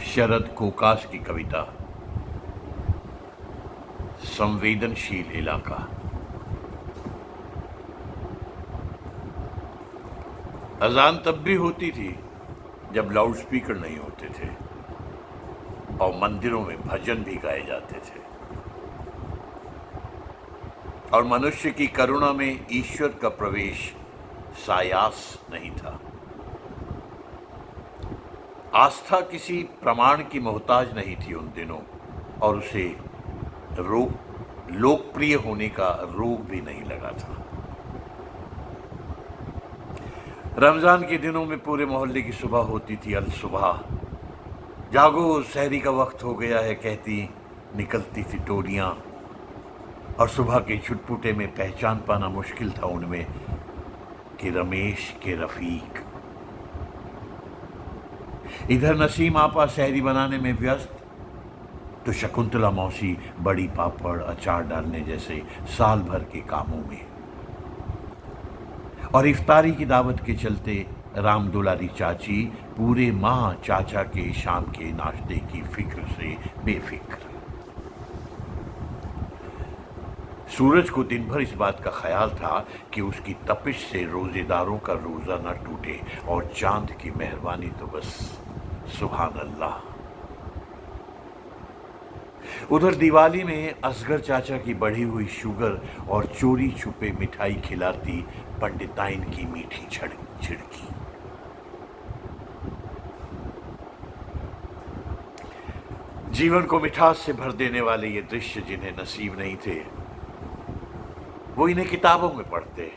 शरद कोकास की कविता संवेदनशील इलाका। अजान तब भी होती थी जब लाउडस्पीकर नहीं होते थे और मंदिरों में भजन भी गाए जाते थे और मनुष्य की करुणा में ईश्वर का प्रवेश सायास नहीं था। आस्था किसी प्रमाण की मोहताज नहीं थी उन दिनों और उसे लोकप्रिय होने का रोग भी नहीं लगा था। रमजान के दिनों में पूरे मोहल्ले की सुबह होती थी अल सुबह, जागो सहरी का वक्त हो गया है कहती निकलती थी टोलियां और सुबह के छुटपुटे में पहचान पाना मुश्किल था उनमें कि रमेश के रफीक। इधर नसीम आपा सहरी बनाने में व्यस्त तो शकुंतला मौसी बड़ी पापड़ अचार डालने जैसे साल भर के कामों में, और इफ्तारी की दावत के चलते राम दुलारी चाची पूरे माह चाचा के शाम के नाश्ते की फिक्र से बेफिक्र। सूरज को दिन भर इस बात का ख्याल था कि उसकी तपिश से रोजेदारों का रोजा न टूटे और चांद की मेहरबानी तो बस सुभान अल्लाह। उधर दिवाली में असगर चाचा की बढ़ी हुई शुगर और चोरी छुपे मिठाई खिलाती पंडिताइन की मीठी छिड़की। जीवन को मिठास से भर देने वाले ये दृश्य जिन्हें नसीब नहीं थे वो इन्हें किताबों में पढ़ते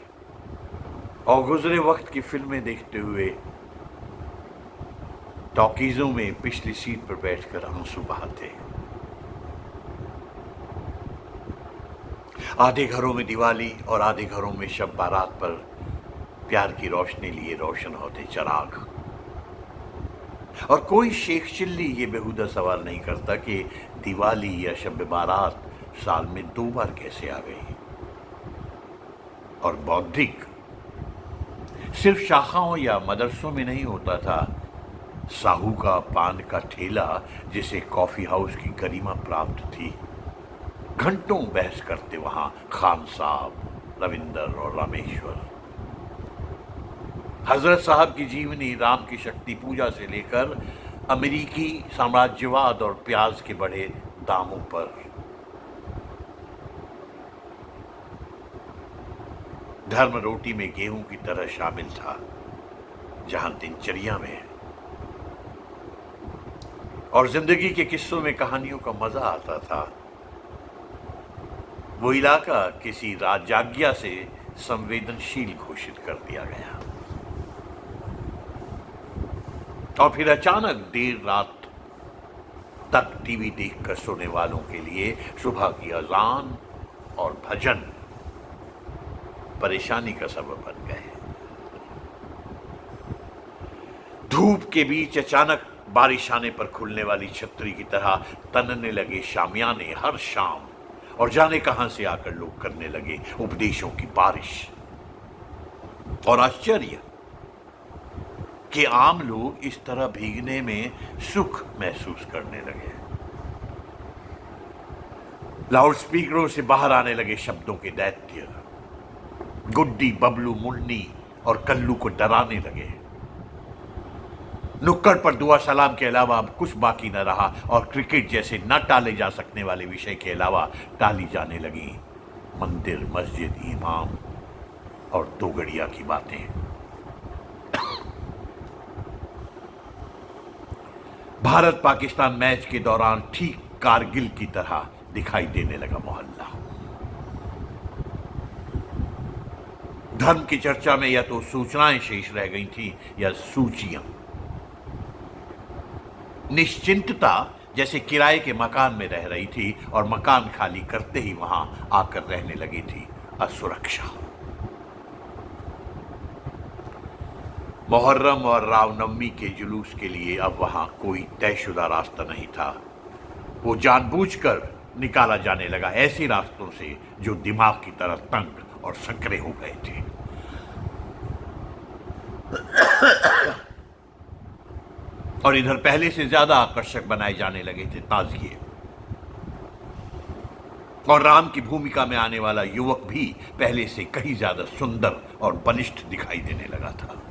और गुजरे वक्त की फिल्में देखते हुए टॉकीजों में पिछली सीट पर बैठकर आंसू बहाते। आधे घरों में दिवाली और आधे घरों में शब बारात पर प्यार की रोशनी लिए रोशन होते चिराग, और कोई शेख चिल्ली ये बेहुदा सवाल नहीं करता कि दिवाली या शब बारात साल में 2 बार कैसे आ गई। और बौद्धिक सिर्फ शाखाओं या मदरसों में नहीं होता था। साहू का पान का ठेला जिसे कॉफी हाउस की गरिमा प्राप्त थी, घंटों बहस करते वहां खान साहब, रविंदर और रामेश्वर। हजरत साहब की जीवनी राम की शक्ति पूजा से लेकर अमेरिकी साम्राज्यवाद और प्याज के बढ़े दामों पर। धर्म रोटी में गेहूं की तरह शामिल था जहां दिनचर्या में और जिंदगी के किस्सों में कहानियों का मजा आता था। वो इलाका किसी राजाज्ञा से संवेदनशील घोषित कर दिया गया और फिर अचानक देर रात तक टीवी देखकर सोने वालों के लिए सुबह की अजान और भजन परेशानी का सबब बन गए। धूप के बीच अचानक बारिश आने पर खुलने वाली छतरी की तरह तनने लगे शामियाने हर शाम, और जाने कहां से आकर लोग करने लगे उपदेशों की बारिश। और आश्चर्य कि आम लोग इस तरह भीगने में सुख महसूस करने लगे। लाउडस्पीकरों से बाहर आने लगे शब्दों के दैत्य, गुड्डी, बबलू, मुन्नी और कल्लू को डराने लगे। नुक्कड़ पर दुआ सलाम के अलावा अब कुछ बाकी न रहा और क्रिकेट जैसे न टाले जा सकने वाले विषय के अलावा टाली जाने लगी मंदिर, मस्जिद, इमाम और दोगड़िया की बातें। भारत पाकिस्तान मैच के दौरान ठीक कारगिल की तरह दिखाई देने लगा मोहल्ला। धर्म की चर्चा में या तो सूचनाएं शेष रह गई थी या सूचियां। निश्चिंतता जैसे किराए के मकान में रह रही थी और मकान खाली करते ही वहां आकर रहने लगी थी असुरक्षा। मुहर्रम और रामनवमी के जुलूस के लिए अब वहां कोई तयशुदा रास्ता नहीं था। वो जानबूझकर निकाला जाने लगा ऐसे रास्तों से जो दिमाग की तरह तंग और संकरे हो गए थे। और इधर पहले से ज्यादा आकर्षक बनाए जाने लगे थे ताजिए। और राम की भूमिका में आने वाला युवक भी पहले से कहीं ज्यादा सुंदर और बलिष्ठ दिखाई देने लगा था।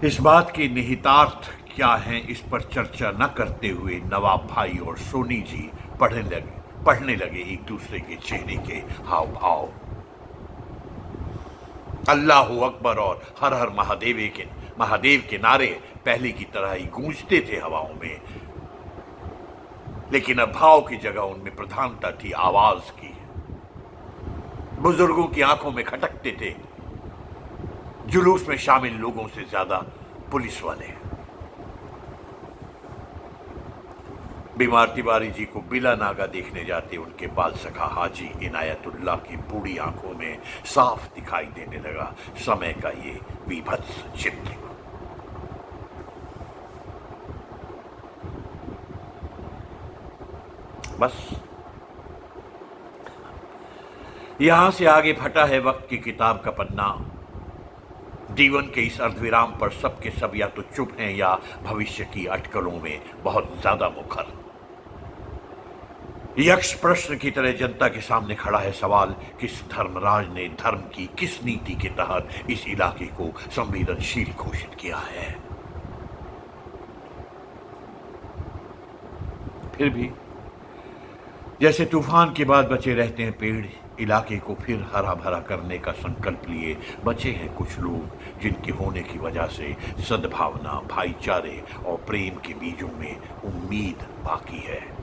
इस बात के निहितार्थ क्या हैं, इस पर चर्चा न करते हुए नवाब भाई और सोनी जी पढ़ने लगे एक दूसरे के चेहरे के हाव भाव। अल्लाहू अकबर और हर हर महादेव के नारे पहले की तरह ही गूंजते थे हवाओं में, लेकिन अब भाव की जगह उनमें प्रधानता थी आवाज की। बुजुर्गों की आंखों में खटकते थे जुलूस में शामिल लोगों से ज्यादा पुलिस वाले। बीमार तिवारी जी को बिला नागा देखने जाते उनके बाल सखा हाजी इनायतुल्लाह की बूढ़ी आंखों में साफ दिखाई देने लगा समय का ये विभत्स चित्र। बस यहां से आगे फटा है वक्त की किताब का पन्ना। जीवन के इस अर्धविराम पर सबके सब या तो चुप हैं या भविष्य की अटकलों में बहुत ज्यादा मुखर। यक्ष प्रश्न की तरह जनता के सामने खड़ा है सवाल, किस धर्मराज ने धर्म की किस नीति के तहत इस इलाके को संवेदनशील घोषित किया है। फिर भी जैसे तूफान के बाद बचे रहते हैं पेड़, इलाके को फिर हरा भरा करने का संकल्प लिए बचे हैं कुछ लोग जिनके होने की वजह से सद्भावना, भाईचारे और प्रेम के बीजों में उम्मीद बाकी है।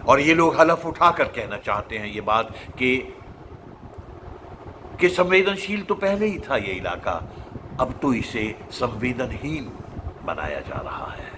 और ये लोग हलफ उठाकर कहना चाहते हैं ये बात कि संवेदनशील तो पहले ही था ये इलाका, अब तो इसे संवेदनहीन बनाया जा रहा है।